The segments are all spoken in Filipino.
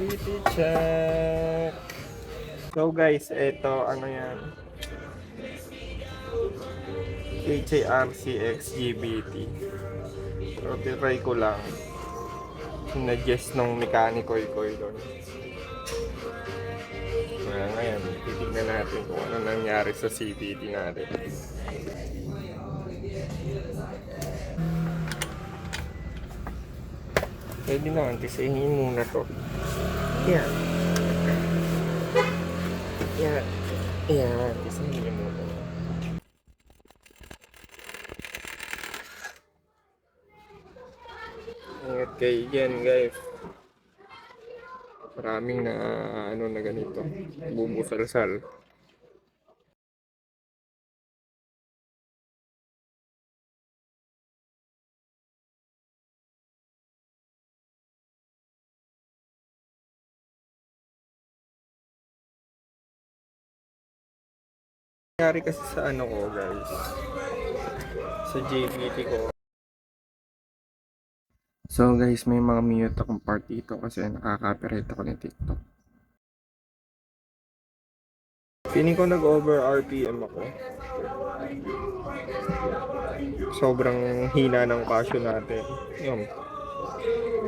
JBT check. So guys, ito ano yan, HARCX GBT. So try ko lang, sinadjust nung mekaniko ko doon. Ngayon, titignan natin kung ano nangyari sa CVT natin. Pwede naman, tisahin muna to. Yan. Yan. Yan, tisahin muna. Ingat kayo dyan, guys. Maraming na ano na ganito, bubusal-sal. Nangyari kasi sa ano ko guys, sa JBT ko. So guys, may mga mute akong part dito kasi nakaka-copyright ako ng TikTok. Feeling ko nag-over RPM ako. Sobrang hina ng casio natin. Yun.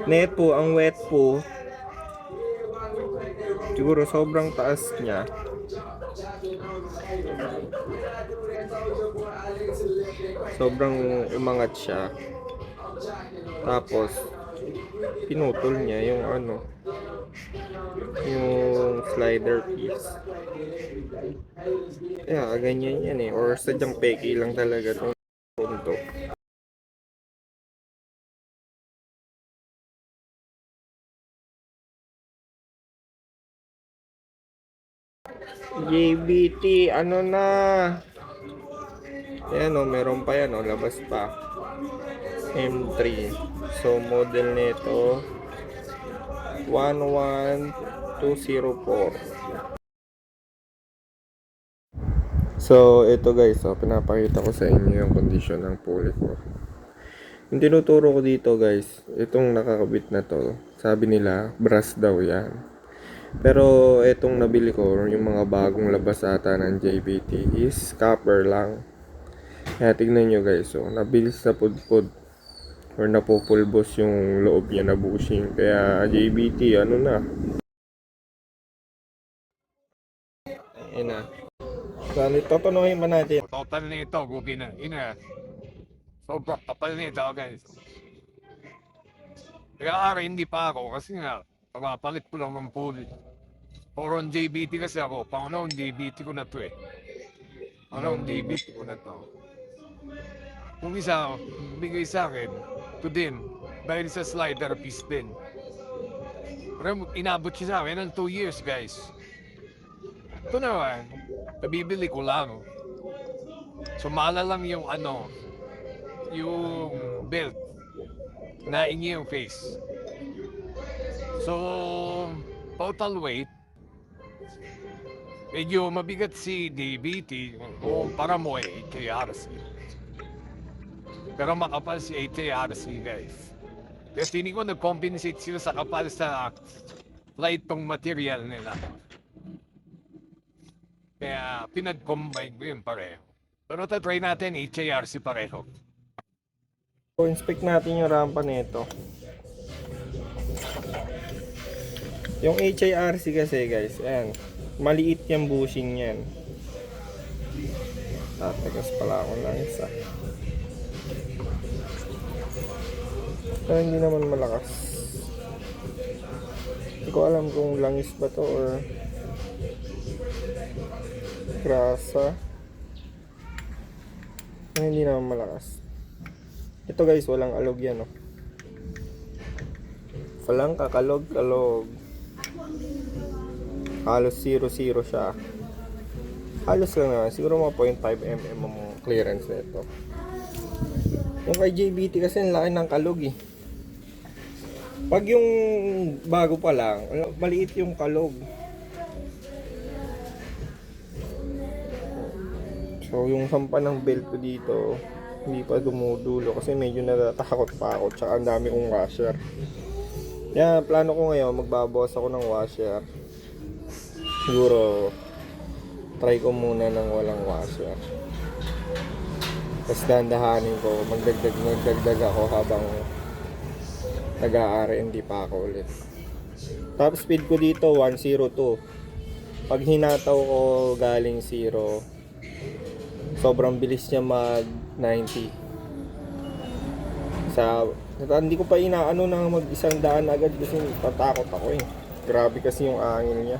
Net po, ang wet po, siguro sobrang taas niya. Sobrang umangat siya. Tapos pinutol niya yung ano, yung slider piece. Kaya ganyan yan eh, or sadyang peki lang talaga itong punto. JBT ano na, ayan o, meron pa yan o, labas pa, M3. So model nito 11204. So ito guys, pinapakita ko sa inyo yung condition ng pulley ko. Yung tinuturo ko dito guys, itong nakakabit na to, sabi nila brass daw yan. Pero itong nabili ko, yung mga bagong labas ata ng JBT is copper lang. Kaya tignan nyo guys, so nabilis na pudpud or napupulbos yung loob niya na bushing. Kaya JBT ano na, ayun na. So totonohin ba natin? Total nito, gubi na. Ina. Sobrang kapal nito, guys. Kaya ara, hindi pa ako kasi nga, pagapalit ko lang ng pool. Poron JBT kasi ako, pangunahon JBT ko na to eh. Pangunahon JBT ko na to. Kung isa, bigay sa akin, to din, dahil sa slider piece din. Pero inabot siya sa akin ng 2 years, guys. Ito naman, nabibili ko lang. Sumala lang yung ano, yung belt na ingi yung face. So, total weight, medyo mabigat si DBT o para mo eh, HARC. Pero makapal si HARC, guys. Kasi hindi ko nag-compensate sila sa kapal sa light tong material nila. Kaya pinag-combine ko yun pareho. Pero try natin HARC pareho. So inspect natin yung rampa nito. Yung HARC kasi guys, ayan, maliit yung bushing yan. Tatagas pala ako ng isa. Pero hindi naman malakas. Hindi ko alam kung langis ba to or grasa. Pero hindi naman malakas. Ito guys, walang alog yan oh. Walang kakalog-kalog. Halos 0-0 siya. Halos lang naman, siguro mga 0.5 mm ang clearance nito. Yung kay JBT kasi ang laki ng kalog eh. Pag yung bago pa lang, maliit yung kalog. So yung sampa ng belt ko dito, hindi pa dumudulo kasi medyo natatakot pa ako, tsaka ang dami kong washer. Yan, plano ko ngayon, magbabawas ako ng washer. Siguro, try ko muna ng walang washer. Tapos dandahanin ko, magdagdag ako habang nag-a-R&D pa ako ulit. Top speed ko dito, 102. Pag hinataw ko galing 0, sobrang bilis niya mag 90. Hindi ko pa inaano na mag 100 agad kasi tatakot ako eh. Grabe kasi yung angin niya.